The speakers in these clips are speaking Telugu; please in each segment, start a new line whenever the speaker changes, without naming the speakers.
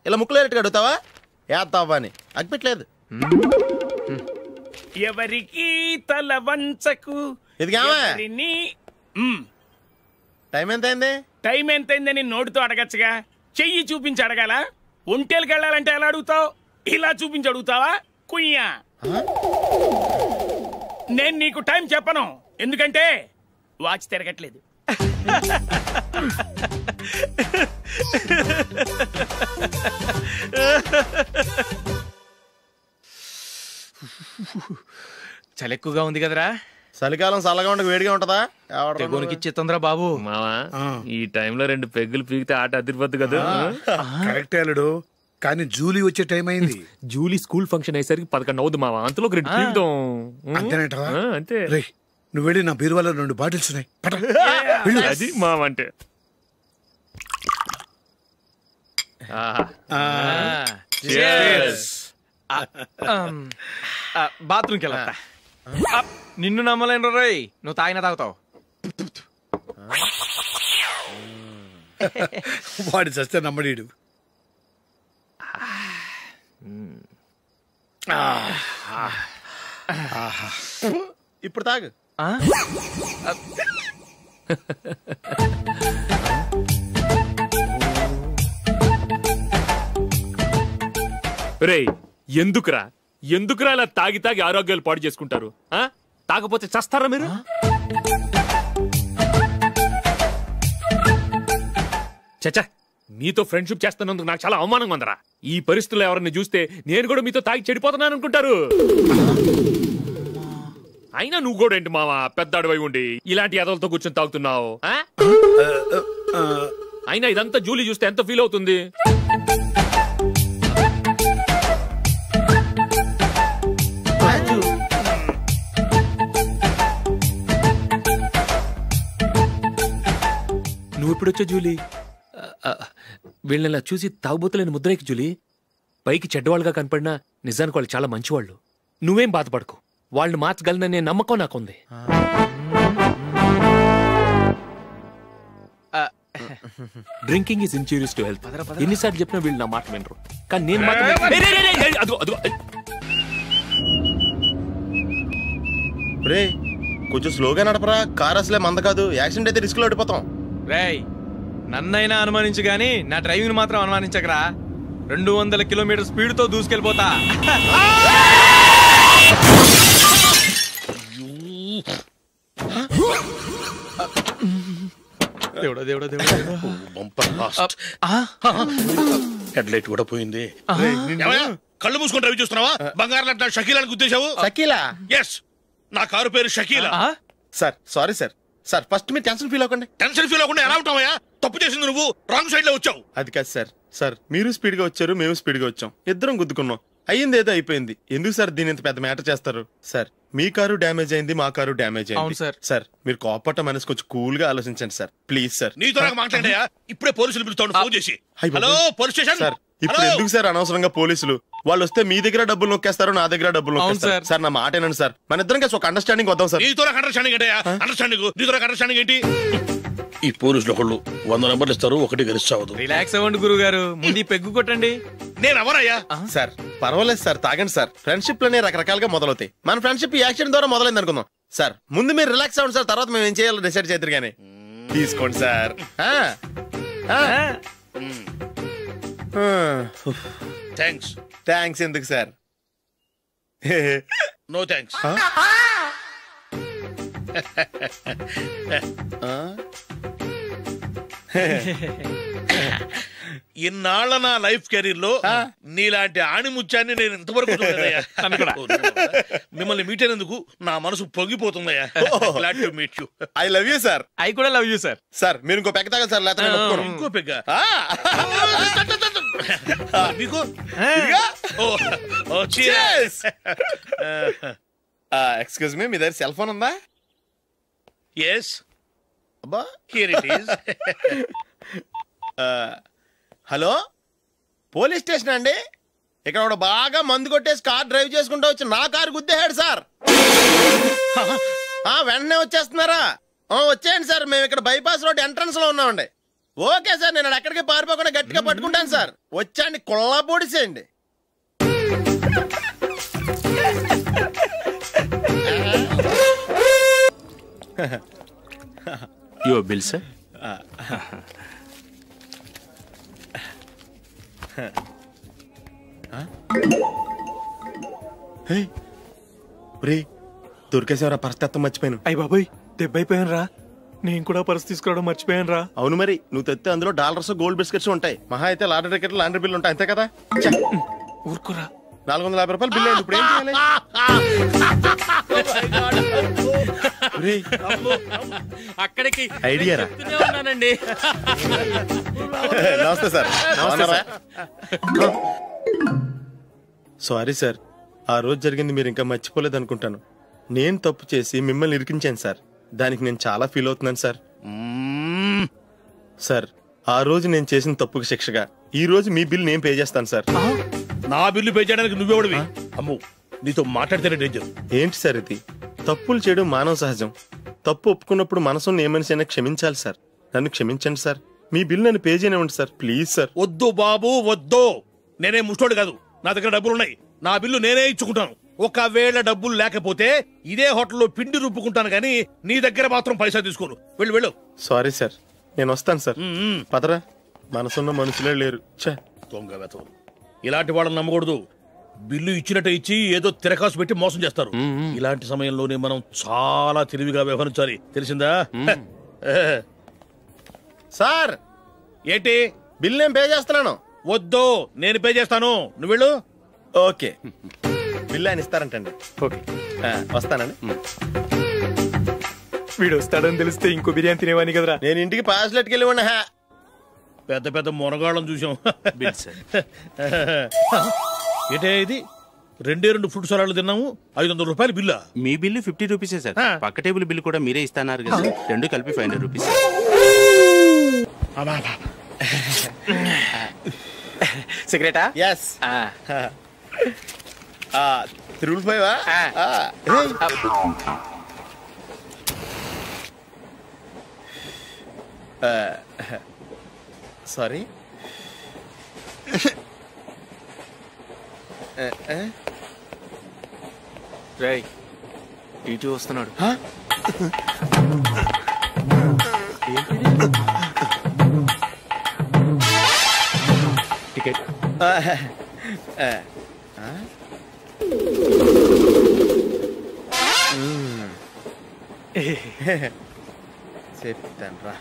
ఇలా ముక్కులేటట్టు అడుగుతావా? ఏత్తావా అని అగ్గిపెట్టలేదు.
ఎవరికి తల వంచకు.
ఇది టైం ఎంత అయింది?
టైం ఎంతైందని నోటితో అడగచ్చుగా, చెయ్యి చూపించి అడగాల? ఒంటేలకు వెళ్ళాలంటే ఎలా అడుగుతావు? ఇలా చూపించి అడుగుతావా? కుయ్యా, నేను నీకు టైం చెప్పను, ఎందుకంటే వాచ్ తిరగట్లేదు.
చలి ఎక్కువగా ఉంది కదరా.
చలికాలం చల్లగా ఉండక వేడిగా ఉంటదా?
తెగోనికి ఇచ్చేతుందిరా బాబు.
మావా ఈ టైంలో 2 పెగ్గులు పీకితే ఆట అదిరిపోద్దు కదా.
కరెక్ట్ అల్లుడు, కానీ జూలీ వచ్చే టైం అయింది.
జూలీ స్కూల్ ఫంక్షన్ అయ్యేసరికి 11 అవుద్ది మావా, అంతలో 2 పీకుదాం.
అంతేనేటవా?
అంతే.
రే, నువ్వు వెళ్ళి నా బీరువాలో 2 బాటిల్స్ ఉన్నాయి.
అది మావా అంటే.
బాత్రూమ్కి వెళ్ళా. నిన్ను నమ్మలేను రోయ్, నువ్వు తాగినా తాగుతావు.
వాడి చస్తే నమ్మడీడు.
ఇప్పుడు తాగు.
రేయ్, ఎందుకురా ఇలా తాగి తాగి ఆరోగ్యాలు పాడు చేసుకుంటారు? తాగపోతే చస్తారా మీరు? చచ్చా, మీతో ఫ్రెండ్షిప్ చేస్తున్నందుకు నాకు చాలా అవమానంగా ఉందరా. ఈ పరిస్థితుల్లో ఎవరిని చూస్తే నేను కూడా మీతో తాగి చెడిపోతున్నాను అనుకుంటారు. అయినా నువ్వు కూడా ఏంటి మావా, పెద్ద అడవై ఉండి ఇలాంటి ఎదలతో కూర్చొని తాగుతున్నావు? అయినా ఇదంతా జూలీ చూస్తే ఎంత ఫీల్ అవుతుంది? నువ్వు ఎప్పుడొచ్చా జూలీ? వీళ్ళని చూసి తాగుబోతులేని ముద్రేకి జూలీ. పైకి చెడ్డవాళ్ళుగా కనపడినా నిజానికి వాళ్ళు చాలా మంచివాళ్ళు. నువ్వేం బాధపడకు, వాళ్ళని మార్చగలననే నమ్మకం నాకుంది. Drinking is injurious to health. ఎన్నిసార్లు చెప్పినా వీళ్ళు నా మాట వినరు, కానీ నేను మాత్రం.
రే, కొంచెం స్లోగా నడపరా, కార్ అసలే మంద కాదు. యాక్సిడెంట్ అయితే రిస్క్ లో ఓడిపోతాం.
రేయ్, నన్నైనా అనుమానించు గాని నా డ్రైవింగ్ మాత్రం అనుమానించకరా. 200 కిలోమీటర్ స్పీడ్ తో దూసుకెళ్ళిపోతా. దేవుడా దేవుడా దేవుడా,
హెడ్ లైట్ కూడా పోయింది.
కళ్ళు మూసుకొని రవి చూస్తున్నావా? బంగారం లాంటి షకీలాని గుద్దేశావు.
షకీలా?
ఎస్, నా కారు పేరు Shakeela.
Sir sorry sir. Sir first మీరు టెన్షన్ ఫీల్ అవ్వకండి.
టెన్షన్ ఫీల్ అవ్వకుండా ఎలా ఉంటావయ్యా? తప్పు చేసింది నువ్వు, రాంగ్ సైడ్ లో వచ్చావు.
అది కాదు సార్. సార్ మీరు స్పీడ్ గా వచ్చారు, మేము స్పీడ్ గా వచ్చాం, ఇద్దరం గుద్దుకున్నాం. అయ్యింది ఏదో అయిపోయింది. ఎందుకు సార్ దీని ఇంత పెద్ద మ్యాటర్ చేస్తారు? సార్ మీ కారు డ్యామేజ్ అయింది, మా కారు డ్యామేజ్ అయింది. సార్ మీరు కోపట్ట మనసు కొంచెం కూల్ గా ఆలోచించండి సార్, ప్లీజ్ సార్.
నీతో నాకు మాట్లాడాయా? ఇప్పుడే పోలీసులు పిలుస్తాను, ఫోన్ చేసి. Hello police station.
సార్ ఇప్పుడు ఎందుకు సార్ అనవసరంగా పోలీసులు? వాళ్ళు వస్తే మీ దగ్గర డబ్బులు నొక్కేస్తారు, నా దగ్గర డబ్బులు నొక్కేస్తారు. సార్ నా మాట ఏనండి సార్, మన ఇద్దరం కలిసి ఒక అండర్స్టాండింగ్ వద్దాం సార్.
నీతో నాకు అండర్స్టాండింగ్ ఏంటయ్యా? అండర్స్టాండింగ్ నీతో నాకు అండర్స్టాండింగ్ ఏంటి? ఈ పోలీసులు ఒకళ్ళు 100 నెంబర్లు ఇస్తారు, ఒకటి గెలిచావదు.
రిలాక్స్ అవ్వండి గురువు గారు, ముందు పెగ్గు కొట్టండి.
నేను ఎవరయ్యా?
సార్ పర్వాలేదు సార్, తాగండి సార్. ఫ్రెండ్షిప్ లోనే రకరకాలుగా మొదలవుతాయి. మన ఫ్రెండ్షిప్ ఈ యాక్సిడెంట్ ద్వారా మొదలైంది అనుకుందాం. సార్ ముందు మీరు రిలాక్స్ అవ్వండి సార్, తర్వాత మేము ఏం చేయాలో డిసైడ్ చేద్దరు కానీ. తీసుకోండి సార్.
థ్యాంక్స్.
థ్యాంక్స్ ఎందుకు సార్?
No thanks. ఇన్నాళ్ళ నా లైఫ్ కెరీర్ లో నీలాంటి ఆణిముత్యాన్ని నేను ఇంతవరకు చూడలేదయ్యా. మిమ్మల్ని మీట్ అయినందుకు నా మనసు పొంగిపోతుందయ్యా. Glad to meet you.
I love you sir.
I కూడా లవ్ యూ సార్.
సార్ మీరు ఇంకో పెగ్గ తాగండి సార్, లేకపోతే
ఇంకో పెగ్గ.
ఎక్స్క్యూజ్ మీ, మీ దగ్గర సెల్ ఫోన్ ఉందా?
ఎస్.
అబ్బా
here it is.
Hello, police station అండి. ఇక్కడ ఒక బాగా మందు కొట్టేసి కార్ డ్రైవ్ చేసుకుంటూ వచ్చి నా కారు గుద్దేశాడు సార్. వెంటనే వచ్చేస్తున్నారా? వచ్చేయండి సార్, మేము ఇక్కడ బైపాస్ రోడ్ ఎంట్రన్స్ లో ఉన్నామండి. ఓకే సార్, నేను ఎక్కడికి పారిపోకుండా గట్టిగా పట్టుకుంటాను సార్. వచ్చాండి కుళ్ళా పొడిసేయండి.
Your bill sir.
దొరికేసేవరా పరిస్థితి మర్చిపోయాను.
అయ్య బాబాయ్ దెబ్బైపోయాను రా. నేను కూడా పర్స్ తీసుకురావడం మర్చిపోయాను రా.
అవును మరి, నువ్వు తెస్తే అందులో డాలర్స్ గోల్డ్ బిస్కెట్స్ ఉంటాయి. మహా అయితే లాటరీ టికెట్ లాండ్రీ బిల్లు ఉంటాయి, అంతే కదా.
ఊరుకురా.
450 రూపాయలు బిల్లు అయింది. ఇప్పుడు ఏం చేయాలి?
అక్కడికి
ఐడియా రా. నమస్తే సార్. సారీ సార్, ఆ రోజు జరిగింది మీరు ఇంకా మర్చిపోలేదు అనుకుంటాను. నేను తప్పు చేసి మిమ్మల్ని ఇరికించాను సార్. దానికి నేను చాలా ఫీల్ అవుతున్నాను సార్. సార్, ఆ రోజు నేను చేసిన తప్పుకి శిక్షగా ఈ రోజు మీ బిల్ నేను పే చేస్తాను సార్.
నా బిల్లు పే చేయడానికి నువ్వెవడివి? అమ్మో, నీతో మాట్లాడితేనే డేంజర్.
ఏంటి సార్ ఇది? తప్పులు చేయడం మానవ సహజం. తప్పు ఒప్పుకున్నప్పుడు మనసుని ఏ మనిషి అయినా క్షమించాలి సార్. నన్ను క్షమించండి సార్. మీ బిల్ నన్ను పే చేయనివ్వండి సార్, ప్లీజ్ సార్.
వద్దు బాబు వద్దు. నేనే ముష్టోడు కాదు, నా దగ్గర డబ్బులున్నాయి. నా బిల్లు నేనే ఇచ్చుకుంటాను. ఒకవేళ డబ్బులు లేకపోతే ఇదే హోటల్లో పిండి రుబ్బుకుంటాను, కానీ నీ దగ్గర మాత్రం పైసా తీసుకోను. వెళ్ళు వెళ్ళు.
సారీ సార్, నేను వస్తాను సార్. పదరా, మనసున్న మనుషులే లేరు.
దొంగ వెతవరు. ఇలాంటి వాళ్ళని నమ్మకూడదు. బిల్లు ఇచ్చినట్టు ఇచ్చి ఏదో తిరకాసు పెట్టి మోసం చేస్తారు. ఇలాంటి సమయంలోనే మనం చాలా తెలివిగా వ్యవహరించాలి, తెలిసిందా?
సార్,
ఏంటి?
బిల్ నేను పే చేస్తున్నాను.
వద్దు, నేను పే చేస్తాను, నువ్వు వెళ్ళు.
ఓకే, బిల్ ఆయన ఇస్తారంటండి.
ఓకే,
వస్తానండి.
వీడు వస్తాడని తెలిస్తే ఇంకో బిర్యానీ తినేవాని కదరా.
నేను ఇంటికి పాస్లెట్కి వెళ్ళి ఉన్నా.
పెద్ద పెద్ద మునగాళ్ళం చూసాం.
Bill sir.
ఏంటే ఇది? 2 ఫ్రూట్ సలాడ్లు తిన్నాము, 500 రూపాయలు బిల్లా?
మీ బిల్లు 50 రూపీసే సార్. పక్క టేబుల్ బిల్ కూడా మీరే ఇస్తాన్నారు కదా, 2 కలిపి 500 రూపీస్.
సిగరెటా?
ఎస్. 355 సారీ.
రేయ్, టీటీ వస్తున్నాడు. టికెట్.
చెప్తాను రా.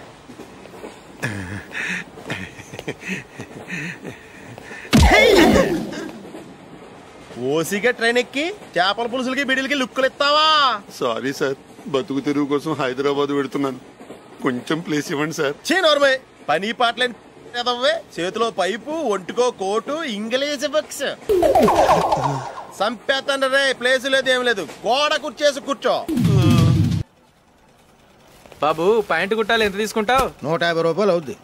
ఓసిగా ట్రైన్ ఎక్కి చేపల పులుసులకి బిడిలకి లుక్కులు ఇస్తావా?
సారీ సార్, బతుకు తెరువు కోసం హైదరాబాద్ పెడుతున్నాను, కొంచెం ప్లేస్ ఇవ్వండి సార్.
నోర్మే, పని పాటలేని చేతిలో పైపు, ఒంటికో కోటు, ఇంగ్లీష్ బుక్స్. సంపేతండ్రి రే, ప్లేస్ లేదు ఏం లేదు, గోడ కుర్చేసి కూర్చో.
బాబు, ప్యాంటు కుట్టాలి, ఎంత తీసుకుంటావు?
150 రూపాయలు అవుద్ది.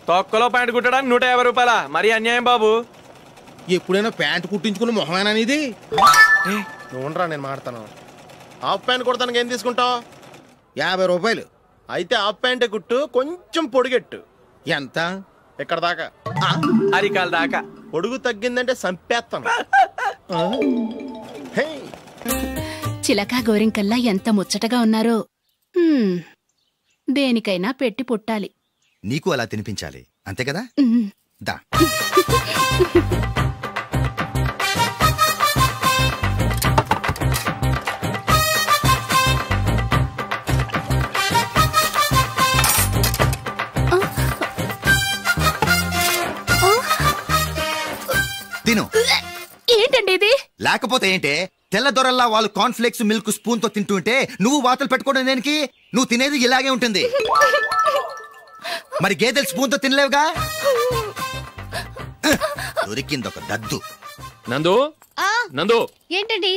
తొక్కలో ప్యాంటు కుట్టడానికి 150 రూపాయల? మరి అన్యాయం బాబు.
ఎప్పుడైనా ప్యాంటు కుట్టించుకున్న మొహమేనా ఇది?
నువ్వు ఉండరా, నేను మాడతాను. హాఫ్ ప్యాంట్ కుడతానికి ఏం తీసుకుంటావు?
50 రూపాయలు.
అయితే హాఫ్ ప్యాంటే కుట్టు, కొంచెం పొడిగెట్టు.
ఎంత?
ఎక్కడ దాకా?
అరికాల దాకా.
పొడుగు తగ్గిందంటే సంపేస్తాను.
చిలకా గోరింకల్లా ఎంత ముచ్చటగా ఉన్నారో. దేనికైనా పెట్టి పుట్టాలి.
నీకు అలా తినిపించాలి, అంతే కదా? దా. తిను.
ఏంటండి ఇది?
లేకపోతే ఏంటే, తెల్లదొరల్లా వాళ్ళు కార్న్ఫ్లేక్స్ మిల్క్ స్పూన్ తో తింటుంటే నువ్వు వాతలు పెట్టుకోవడం దేనికి? నువ్వు తినేది ఇలాగే ఉంటుంది. మరి గేదెలు స్పూన్ తో తినలేవుగా. దొరికింది ఒక దద్దు.
నందు, నందు,
ఏంటండి?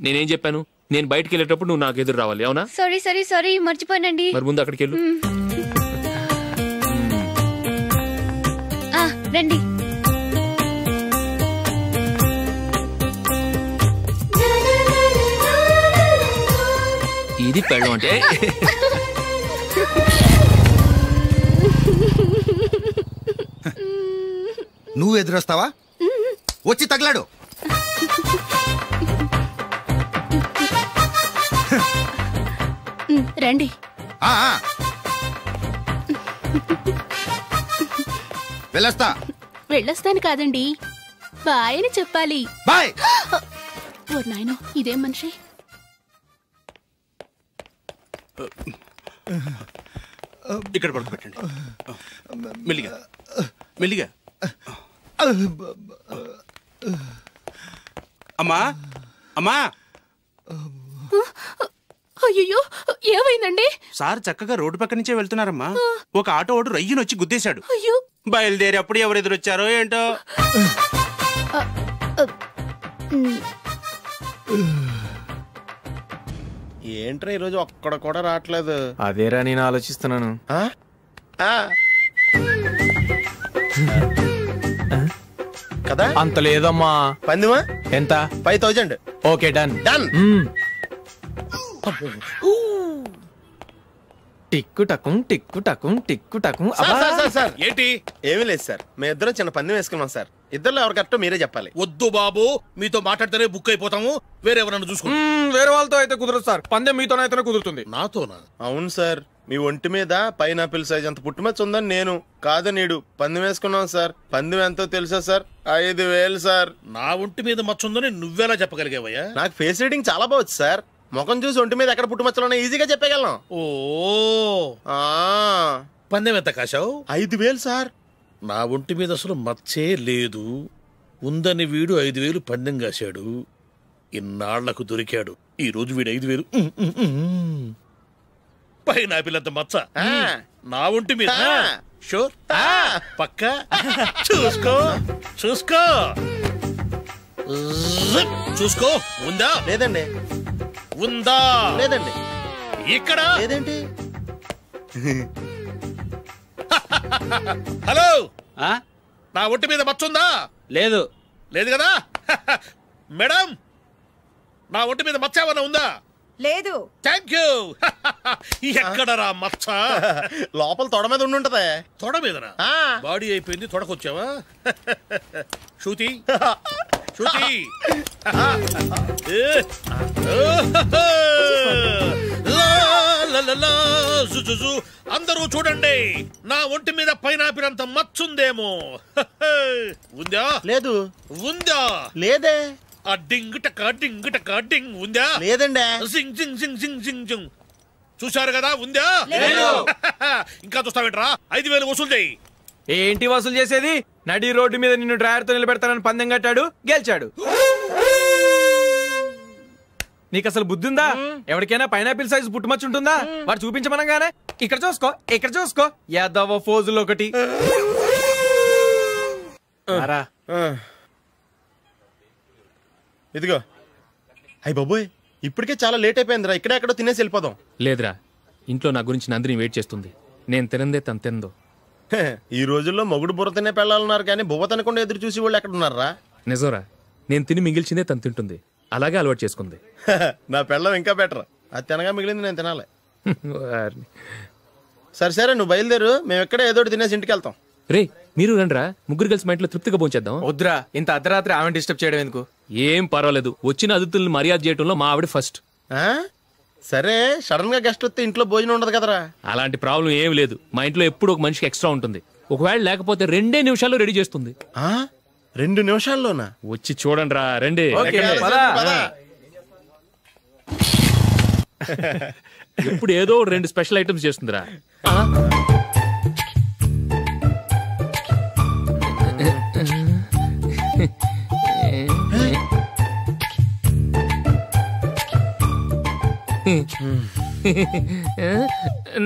నేనేం చెప్పాను? నేను బయటికి వెళ్ళేటప్పుడు నువ్వు నాకు ఎదురు రావాలి, అవునా?
సారీ మర్చిపోయానండి.
మరి ముందు అక్కడికి వెళ్ళు.
రండి.
ఇది పెళ్ళం అంటే.
నువ్వు ఎదురొస్తావా? వచ్చి తగలాడు.
రండి. వెళ్ళొస్తాను కాదండి, బాయ్ అని చెప్పాలి.
బాయ్.
ఓ నాయనో, ఇదేం మనిషి.
ఇక్కడ పడుకోబెట్టండి. మెల్లిగా మెల్లిగా. అమ్మా అమ్మా.
అయ్యో, ఏమైందండి?
సార్ చక్కగా రోడ్డు పక్క నుంచే వెళ్తున్నారమ్మా. ఒక ఆటో ఓడు రయ్యను వచ్చి గుద్దేశాడు.
అయ్యో.
బయలుదేరి అప్పుడు ఎవరు ఎదురొచ్చారో ఏంటో.
ఏంట్రా ఈరోజు ఒక్కడ కూడా రావట్లేదు?
అదేరా నేను ఆలోచిస్తున్నాను.
కదా
అంత లేదమ్మా.
పందిమా
ఎంత?
5000.
Okay, done
done.
టిక్కు టకుం టిక్కు టకుం టిక్కు టకుం.
సార్
ఏంటి?
ఏమీ లేదు సార్, మేము ఇద్దరం చిన్న పందెం వేసుకున్నాం సార్. ఇద్దరులో ఎవరు కరెక్టో మీరే చెప్పాలి.
వద్దు బాబు, మీతో మాట్లాడితేనే బుక్ అయిపోతాము. వేరెవరన్నా చూసుకోండి.
వేరే వాళ్ళతో అయితే కుదరదు సార్, పందెం మీతోనైతేనే కుదురుతుంది.
నాతోనా?
అవును సార్, మీ ఒంటి మీద పైనాపిల్ సైజ్ అంత పుట్టుమచ్చ ఉందని నేను కాదు నీడు పందెం వేసుకున్నాం సార్. పందెం ఎంతో తెలుసా సార్? 5000 సార్.
నా ఒంటి మీద మచ్చ ఉందని నువ్వెలా చెప్పగలిగావయ్యా?
నాకు ఫేస్ రీడింగ్ చాలా బాగుంది సార్. ముఖం చూసి ఒంటి మీద ఎక్కడ పుట్టుమచ్చలో ఈజీగా చెప్పగలను.
ఓ, పందెం ఎంత కాశావు?
5000 సార్.
నా ఒంటి మీద అసలు మచ్చే లేదు. ఉందని వీడు 5000 పందెం కాశాడు. ఇన్నాళ్లకు దొరికాడు. ఈ రోజు వీడు 5000. పైన పిల్లంత మచ్చ నా ఒంటి మీద. షూర్? పక్క చూసుకో చూసుకో చూసుకో. ఉందా?
లేదండి.
ఉందా?
లేదండి.
ఇక్కడ
లేదేంటి?
హలో, నా ఒంటి మీద మచ్చ ఉందా?
లేదు.
లేదు కదా? మేడం, నా ఒంటి మీద మచ్చ ఏమన్నా ఉందా?
లేదు.
Thank you. ఎక్కడరా మచ్చ?
లోపల తొడ మీద ఉండుంటదే.
తొడ మీదనా? బాడీ అయిపోయింది, తొడకొచ్చావా? శృతి శృతి. అందరూ చూడండి, నా ఒంటి మీద పైనాపిల్ అంత మచ్చుందేమో. ఉందా?
లేదు.
ఉందా?
లేదే.
ఆ డింగ్ టక డింగ్ టక డింగ్ ఉందా?
లేదండి.
జింగ్ జింగ్ జింగ్ జింగ్ జింగ్ జింగ్. చూశారు కదా? ఉందా? ఇంకా చూస్తావేంట్రా? 5000 వసూలు చేయి.
ఏంటి వసూలు చేసేది? నడి రోడ్డు మీద నిన్ను డ్రైవర్ తో నిలబెడతానని పందెం కట్టాడు, గెలిచాడు. నీకు అసలు బుద్ధి ఉందా? ఎవరికైనా పైనాపిల్ సైజ్ పుట్టుమచ్చు ఉంటుందా? వాడు చూపించమనగానే ఇక్కడ చూసుకో ఇక్కడ చూసుకో యాదవ ఫోజులు ఒకటి.
ఇదిగో. అయ్య బాబోయ్, ఇప్పటికే చాలా లేట్ అయిపోయిందిరా. ఇక్కడే ఎక్కడో తినేసి వెళ్ళిపోదాం.
లేదురా, ఇంట్లో నా గురించి నందిని వెయిట్ చేస్తుంది. నేను తినందే తను తిందో.
ఈ రోజుల్లో మొగుడు బుర్ర తినే పెళ్ళాలన్నారు కానీ బువ్వ తినకుండా ఎదురు చూసి వాళ్ళు ఎక్కడ ఉన్నారా?
నిజంరా, నేను తిని మిగిల్చిందే తను తింటుంది. అలాగే అలవాటు చేసుకుంది.
నా పెళ్ళం ఇంకా బెటర్. అది తినగా మిగిలింది నేను తినాలి. సరే సరే, నువ్వు బయలుదేరు. మేము ఎక్కడ ఏదో తినేసి ఇంటికి వెళ్తాం.
రే, మీరు రండిరా, ముగ్గురు కలిసి మా ఇంట్లో తృప్తిగా పోంచేద్దాం.
వద్దురా, ఇంత అర్ధరాత్రి ఆమె డిస్టర్బ్ చేయడం ఎందుకు?
ఏం పర్వాలేదు, వచ్చిన అతిథుల్ని మర్యాద చేయడంలో మా ఆవిడ ఫస్ట్.
సరే, సడన్ గా గెస్ట్ వస్తే ఇంట్లో భోజనం ఉండదు కదరా?
అలాంటి ప్రాబ్లం ఏమి లేదు. మా ఇంట్లో ఎప్పుడు ఒక మనిషికి ఎక్స్ట్రా ఉంటుంది. ఒకవేళ లేకపోతే 2 నిమిషాల్లో రెడీ చేస్తుంది.
2 నిమిషాల్లోనా?
వచ్చి చూడండి రా, రండి. ఇప్పుడు ఏదో 2 స్పెషల్ ఐటమ్స్ చేస్తుందిరా.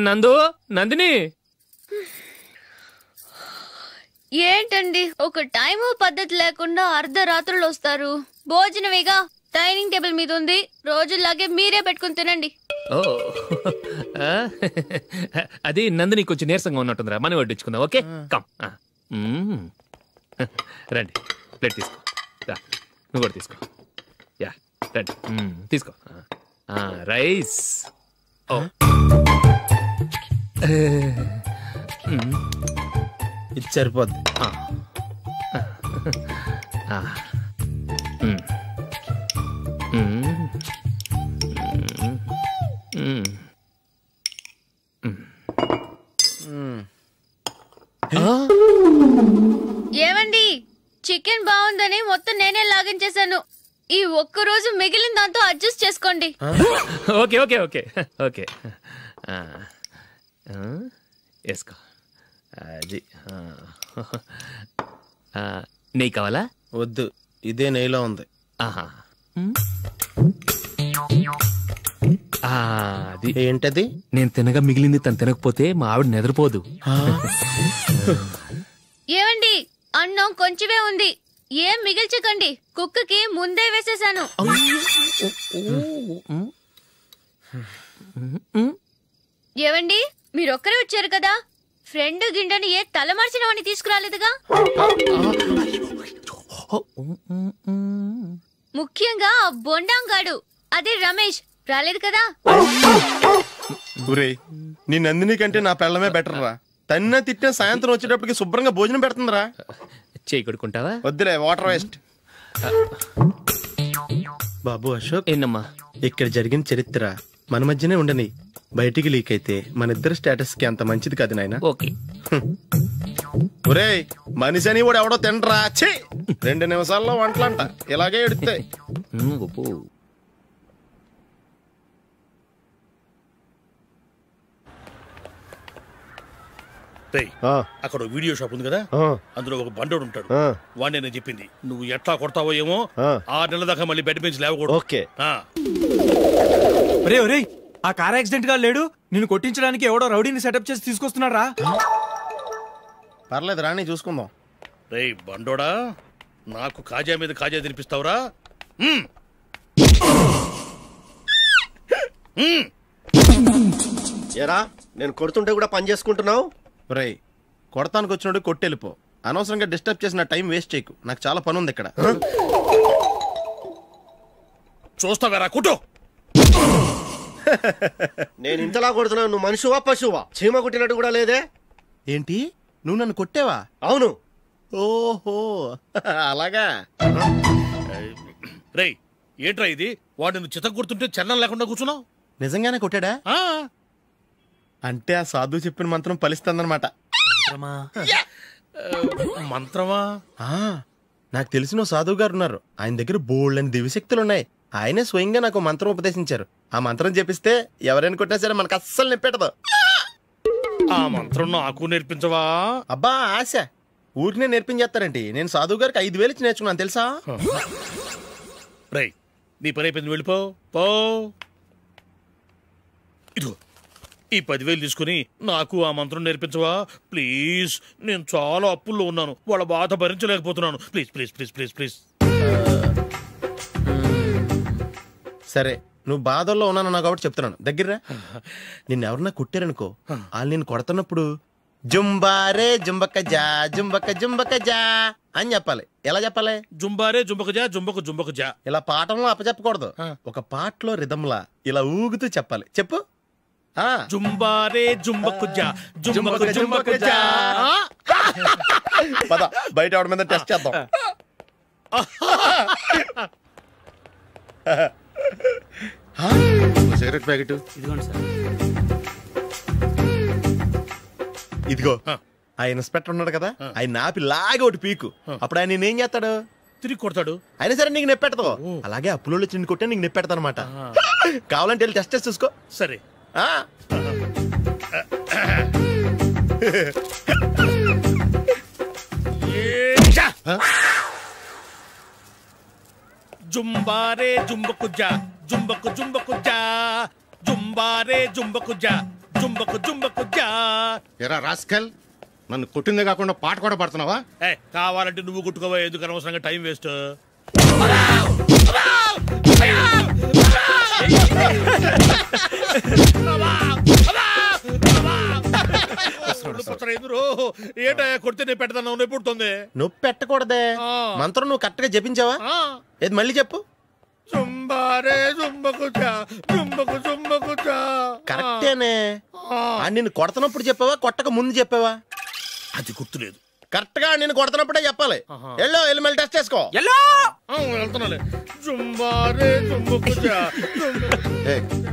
నందు, నందిని.
ఏంటండి ఒక టైము పద్ధతి లేకుండా అర్ధరాత్రులు వస్తారు? భోజనమేగా డైనింగ్ టేబుల్ మీద ఉంది, రోజులాగే మీరే పెట్టుకుని తినండి.
అది నందిని కొంచెం నీరసంగా ఉన్నట్టుందిరా, మనం వడ్డించుకుందాం. Okay, come. రండి, ప్లేట్ తీసుకో. నువ్వు కూడా తీసుకో. యా, రండి, తీసుకో. రైస్.
ఇది సరిపోద్ది.
ఏమండి, చికెన్ బాగుందని మొత్తం నేనే లాగించేశాను. ఈ ఒక్క రోజు మిగిలిన దాంతో అడ్జస్ట్ చేసుకోండి.
ఓకే ఓకే ఓకే ఓకే వేసుకో. అది నెయ్యి కావాలా?
వద్దు, ఇదే నెయ్యిలో ఉంది.
ఆహా, అది
ఏంటది?
నేను తినగా మిగిలింది తను తినకపోతే మా ఆవిడ నిద్రపోదు.
ఏమండి, అన్నం కొంచెమే ఉంది, ఏం మిగిల్చకండి. కుక్కకి ముందే వేసేసాను. ఏవండి, మీరొక్కరే వచ్చారు కదా, ఫ్రెండ్ గిండెని ఏ తలమార్చిన వాడిని తీసుకురాలేదుగా? ముఖ్యంగా బొండాంగాడు, అదే రమేష్ రాలేదు కదా?
ఊరే, నీ నందిని కంటే నా పెళ్ళమే బెటర్ రా. తన్న తిట్టిన సాయంత్రం వచ్చేటప్పటికి శుభ్రంగా భోజనం పెడుతుందిరా.
చేయి కొడుకుంటావా?
వద్దులే, వాటర్ వేస్ట్. బాబు అశోక్,
ఏంటమ్మా
ఇక్కడ జరిగిన చరిత్ర మన మధ్యనే ఉండని, బయటికి లీక్ అయితే మన ఇద్దరు స్టేటస్ కి అంత మంచిది కాదు నాయన.
ఓకే.
ఒరే, మనిషి అని కూడా ఎవడో తినరా. 2 నిమిషాల్లో వంటలంట ఇలాగే ఎడితే.
అక్కడ వీడియో షాప్ ఉంది కదా, అందులో ఒక బండోడు ఉంటాడు. వాడిని నేను చెప్పింది, నువ్వు ఎట్లా కొడతావో ఏమో, 6 నెలల దాకా మళ్ళీ బెడ్ బెంచ్ లేవకూడదు.
ఓకే.
ఒరే ఒరే, ఆ కార్ యాక్సిడెంట్ గా లేడు, నిన్ను కొట్టించడానికి ఎవడో రౌడీని సెటప్ చేసి తీసుకొస్తున్నారా?
పర్లేదు రాని, చూసుకుందాం.
రేయ్ బండోడా, నాకు కాజా మీద కాజా తినిపిస్తావురా?
ఎరా, నేను కొడుతుంటే కూడా పని చేసుకుంటున్నావు?
రే, కొడతానికి వచ్చినట్టు కొట్టెళ్ళిపో. అనవసరంగా డిస్టర్బ్ చేసిన టైం వేస్ట్ చేయకు, నాకు చాలా పని ఉంది ఇక్కడ.
చూస్తావేరా కుట్టు.
నేను ఇంతలా కొడుతున్నావు, నువ్వు మనిషివా పశువా? చీమ కుట్టినట్టు కూడా లేదే.
ఏంటి, నువ్వు నన్ను కొట్టావా?
అవును.
ఓహో, అలాగా.
రేయ్, ఏంట్రా ఇది? వాడు నువ్వు చిత్త కొడుతుంటే చలనం లేకుండా కూర్చున్నావు.
నిజంగానే కొట్టాడా? అంటే ఆ సాధువు చెప్పిన మంత్రం ఫలిస్తుందన్నమాట.
మంత్రమా?
నాకు తెలిసిన సాధువు గారు ఉన్నారు, ఆయన దగ్గర బోల్డని దివ్యశక్తులు ఉన్నాయి. ఆయనే స్వయంగా నాకు మంత్రం ఉపదేశించారు. ఆ మంత్రం చెప్పిస్తే ఎవరైనా కొట్టినా సరే మనకు అస్సలు నిప్పెట్టదు.
ఆ మంత్రం నాకు నేర్పించవా?
అబ్బా ఆశ, ఊరినే నేర్పించేస్తారండి. నేను సాధువు గారికి 5,000 ఇచ్చి నేర్చుకున్నాను తెలుసా?
రై, నీ పని అయిపోయింది, వెళ్ళిపో. పో. ఇదిగో ఈ 10,000 తీసుకుని నాకు ఆ మంత్రం నేర్పించవా ప్లీజ్? నేను చాలా అప్పుల్లో ఉన్నాను, వాళ్ళ బాధ భరించలేకపోతున్నాను. Please please please please please.
సరే, నువ్వు బాధల్లో ఉన్నాను నాకు కాబట్టి చెప్తున్నాను. దగ్గర నిన్ను ఎవరన్నా కొట్టారనుకో, వాళ్ళు నేను కొడుతున్నప్పుడు జుంబారే జుంబక జా జుంబక జుంబక జా అని చెప్పాలి. ఎలా చెప్పాలి?
జుంబారే జుంబక జా జుంబక జుంబక జా.
ఇలా పాఠంలో అప్పచెప్పకూడదు, ఒక పాటలో రిధంలా ఇలా ఊగుతూ చెప్పాలి. చెప్పు.
జుంబారే జుంబకు జా జుంబకు జుంబకు జా.
పద, బయట ఆవిడ మీద టెస్ట్ చేద్దాం.
సిగరెట్ ప్యాకెట్
ఇదిగోండి సార్.
ఇదిగో, ఆ ఇన్స్పెక్టర్ ఉన్నాడు కదా, ఆయన ఆపి లాగా ఒకటి పీకు. అప్పుడు ఆయన నేనేం చేస్తాడు?
తిరిగి కొడతాడు.
అయినా సరే నీకు నెప్పెడతావు. అలాగే అప్పులో చిన్న కొట్టే నీకు నెప్పెడతా అనమాట. కావాలంటే వెళ్ళి టెస్ట్ చేసి చూసుకో.
సరే. జుంబారే జుంబకు జా జుంబకు జుంబకు జా జుంబారే జుంబకు జా జుంబకు జుంబకు జా.
ఎరా రాస్కల్, నన్ను కొట్టిందే కాకుండా పాట కూడా పడుతున్నావా?
కావాలంటే నువ్వు కొట్టుకోవా, ఎందుకు అనవసరంగా టైం వేస్ట్. ఏంటో కొడితే నేను పెడతాను, నొప్పి పుడుతుంది.
నొప్పి పెట్టకూడదే, మంత్రం నువ్వు కరెక్ట్ గా జపించావా? ఏది మళ్ళీ చెప్పు.
జుంబారే జుంబకు జా జుంబకు జుంబకు జా.
కరెక్టేనే. నిన్ను కొడుతున్నప్పుడు చెప్పావా, కొట్టక ముందు చెప్పావా?
అది గుర్తులేదు,
కరెక్ట్ గా నేను కొడుతున్నప్పుడే చెప్పాలి. వెళ్ళి మళ్ళీ టెస్ట్ చేసుకో. వెళ్తున్నాలే.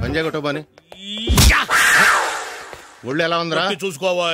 పంజా కొట్టబాని ఒళ్ళు ఎలా ఉందిరా
చూసుకోవా.